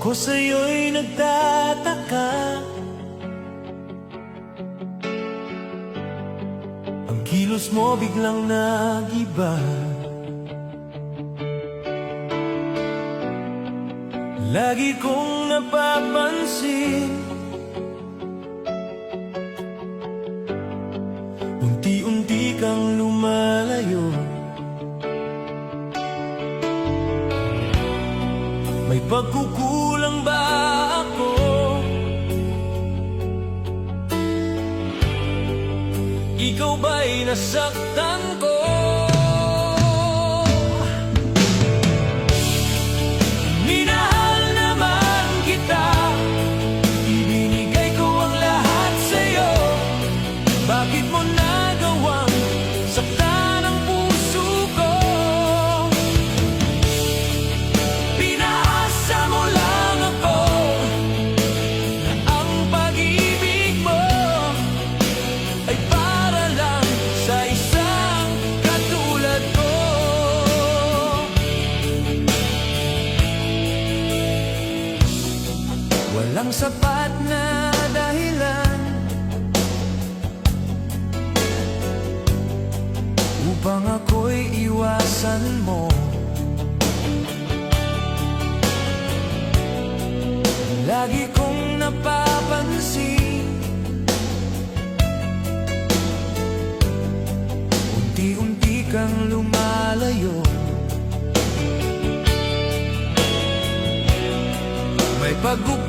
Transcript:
Ako sa'yo'y nagtataka, ang kilos mo biglang nag-iba. Lagi kong napapansin, unti-unti kang lumalayo. May pagkukulang ba ako? Ikaw ba'y nasaktan ko? Minahal naman kita, ibinigay ko ang lahat sa'yo. Bakit mo nagawang saktan ang puso ko? Pinasa mo lang ako na ang pag-ibig mo ay para lang sa isang katulad ko. Walang sapat na dahilan upang ako'y iwasan mo. Lagi kong napapansin, unti-unti kang lumalayo. May pagkukulang